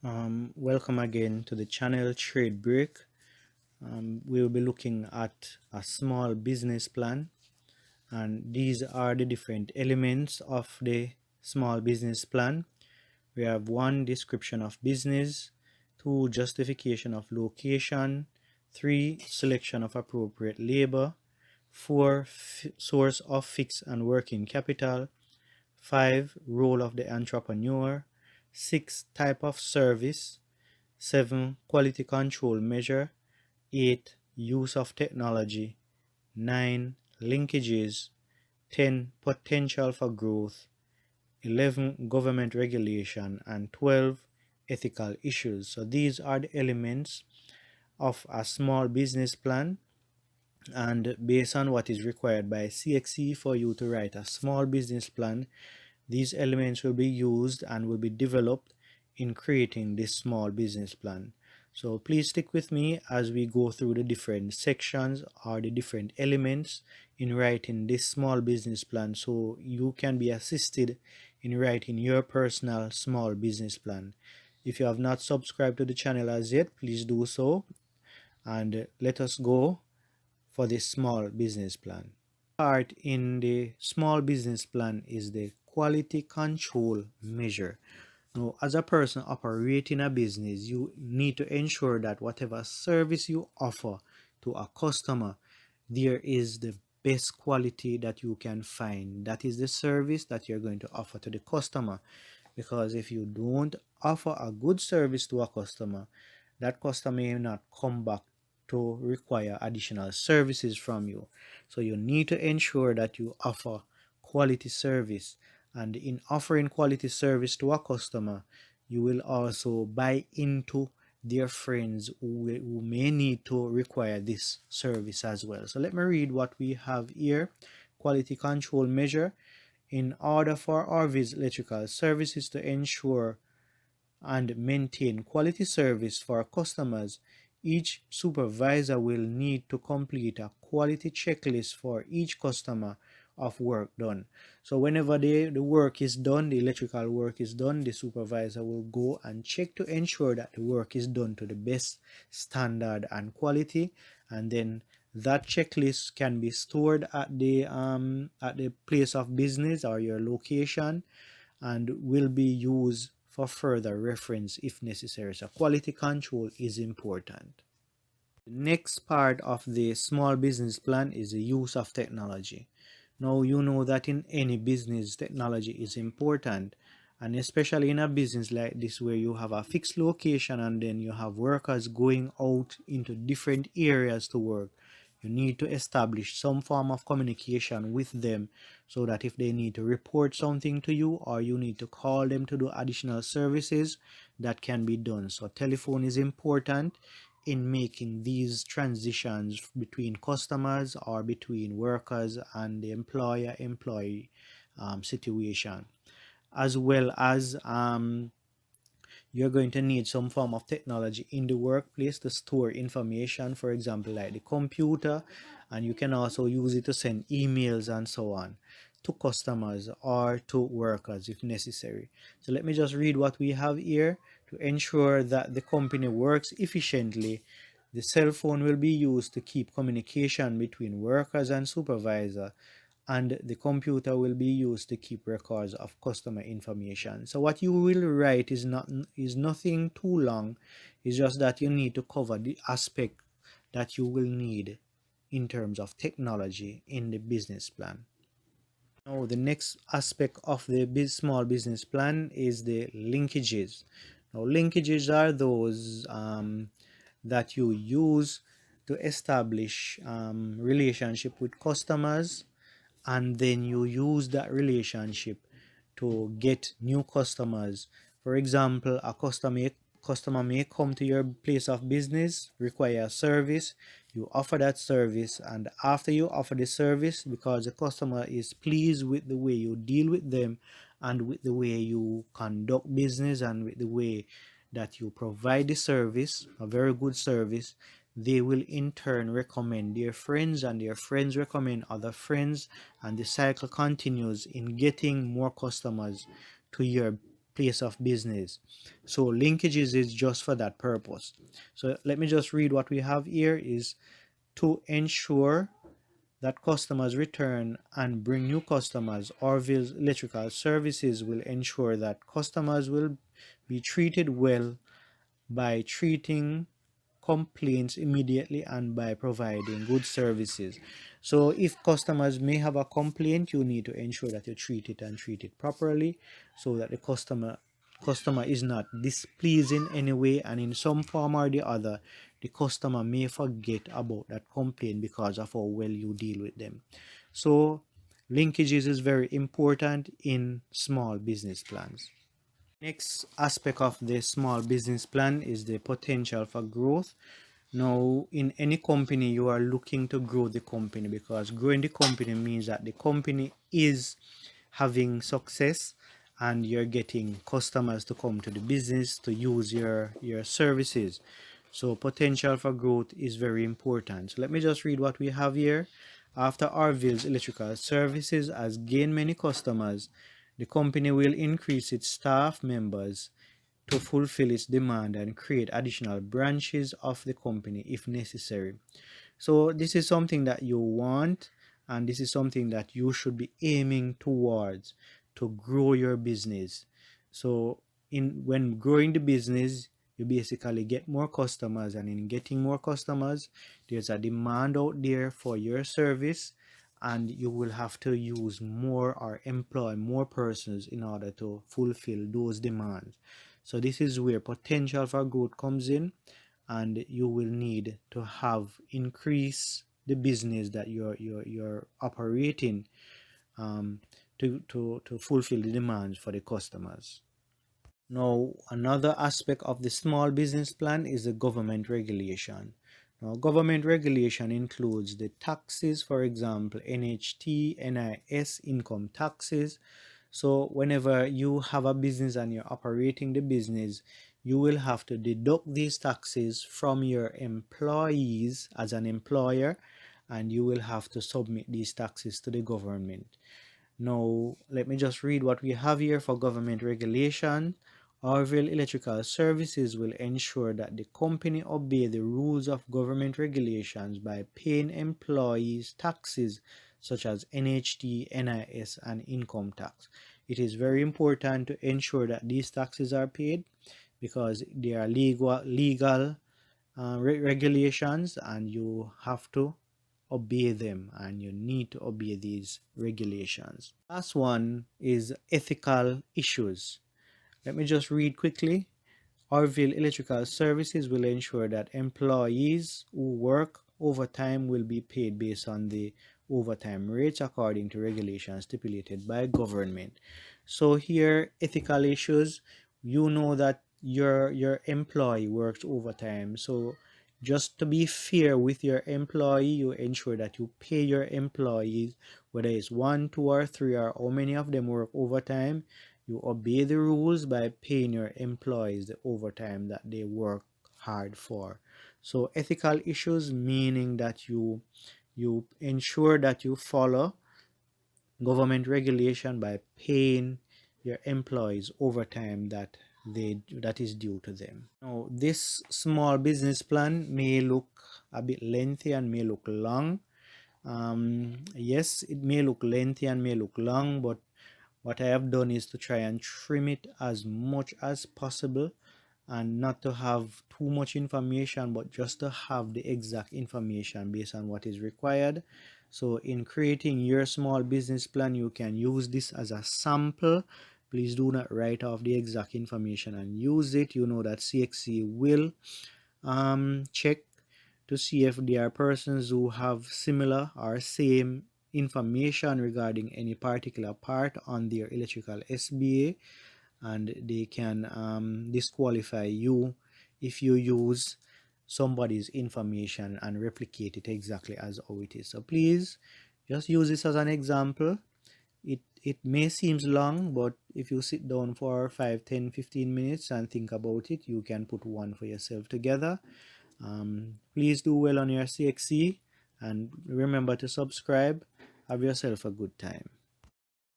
Welcome again to the channel Trade Break. We will be looking at a small business plan, and these are the different elements of the small business plan. We have 1, description of business; 2, justification of location; 3, selection of appropriate labor; 4, source of fixed and working capital; 5, role of the entrepreneur; 6, type of service; 7, quality control measure; 8, use of technology; 9, linkages; 10, potential for growth; 11, government regulation; and 12, ethical issues. So these are the elements of a small business plan, and based on what is required by CSEC for you to write a small business plan, these elements will be used and will be developed in creating this small business plan. So please stick with me as we go through the different sections or the different elements in writing this small business plan, so you can be assisted in writing your personal small business plan. If you have not subscribed to the channel as yet, please do so, and let us go for this small business plan. Part in the small business plan is the quality control measure. Now, as a person operating a business, you need to ensure that whatever service you offer to a customer, there is the best quality that you can find. That is the service that you're going to offer to the customer. Because if you don't offer a good service to a customer, that customer may not come back to require additional services from you. So you need to ensure that you offer quality service, and in offering quality service to a customer, you will also buy into their friends who may need to require this service as well. So let me read what we have here. Quality control measure. In order for Orville's electrical services to ensure and maintain quality service for customers, each supervisor will need to complete a quality checklist for each customer of work done. So whenever the work is done, the electrical work is done, the supervisor will go and check to ensure that the work is done to the best standard and quality, and then that checklist can be stored at the place of business or your location, and will be used for further reference if necessary. So quality control is important. The next part of the small business plan is the use of technology. Now you know that in any business, technology is important, and especially in a business like this where you have a fixed location and then you have workers going out into different areas to work. You need to establish some form of communication with them, so that if they need to report something to you or you need to call them to do additional services, that can be done. So telephone is important in making these transitions between customers or between workers and the employer-employee situation, as well as you're going to need some form of technology in the workplace to store information, for example like the computer, and you can also use it to send emails and so on to customers or to workers if necessary. So let me just read what we have here. To ensure that the company works efficiently, the cell phone will be used to keep communication between workers and supervisor, and the computer will be used to keep records of customer information. So what you will write is nothing too long. It's just that you need to cover the aspect that you will need in terms of technology in the business plan. Now the next aspect of the small business plan is the linkages. Now linkages are those that you use to establish relationship with customers, and then you use that relationship to get new customers. For example, a customer may come to your place of business, require a service, you offer that service, and after you offer the service, because the customer is pleased with the way you deal with them and with the way you conduct business and with the way that you provide the service, a very good service, they will in turn recommend their friends, and their friends recommend other friends, and the cycle continues in getting more customers to your place of business. So linkages is just for that purpose. So let me just read what we have here is to ensure that customers return and bring new customers. Orville's Electrical Services will ensure that customers will be treated well by treating complaints immediately and by providing good services. So if customers may have a complaint, you need to ensure that you treat it and treat it properly so that the customer is not displeased in any way, and in some form or the other the customer may forget about that complaint because of how well you deal with them. So linkages is very important in small business plans. Next aspect of the small business plan is the potential for growth. Now, in any company, you are looking to grow the company, because growing the company means that the company is having success and you're getting customers to come to the business to use your services. So potential for growth is very important. So let me just read what we have here. After Orville's Electrical Services has gained many customers, the company will increase its staff members to fulfill its demand and create additional branches of the company if necessary. So this is something that you want, and this is something that you should be aiming towards to grow your business. So when growing the business, you basically get more customers, and in getting more customers, there's a demand out there for your service, and you will have to use more or employ more persons in order to fulfill those demands. So this is where potential for growth comes in, and you will need to have increase the business that you're operating to fulfill the demands for the customers. Now, another aspect of the small business plan is the government regulation. Now, government regulation includes the taxes, for example, NHT, NIS, income taxes. So whenever you have a business and you're operating the business, you will have to deduct these taxes from your employees as an employer, and you will have to submit these taxes to the government. Now, let me just read what we have here for government regulation. Orville Electrical Services will ensure that the company obey the rules of government regulations by paying employees taxes such as NHT, NIS, and income tax. It is very important to ensure that these taxes are paid because they are legal regulations, and you have to obey them, and you need to obey these regulations. Last one is ethical issues. Let me just read quickly. Orville Electrical Services will ensure that employees who work overtime will be paid based on the overtime rates according to regulations stipulated by government. So here, ethical issues, you know that your employee works overtime. So just to be fair with your employee, you ensure that you pay your employees, whether it's 1, 2, or 3, or how many of them work overtime. You obey the rules by paying your employees the overtime that they work hard for. So ethical issues meaning that you ensure that you follow government regulation by paying your employees overtime that is due to them. Now, this small business plan may look a bit lengthy and may look long. Yes, it may look lengthy and may look long, but what I have done is to try and trim it as much as possible, and not to have too much information, but just to have the exact information based on what is required. So in creating your small business plan, you can use this as a sample. Please do not write off the exact information and use it. You know that CSEC will check to see if there are persons who have similar or same information regarding any particular part on their electrical SBA, and they can disqualify you if you use somebody's information and replicate it exactly as how it is. So please just use this as an example. It may seem long, but if you sit down for 5, 10, 15 minutes and think about it, you can put one for yourself together. Please do well on your CSEC, and remember to subscribe. Have yourself a good time.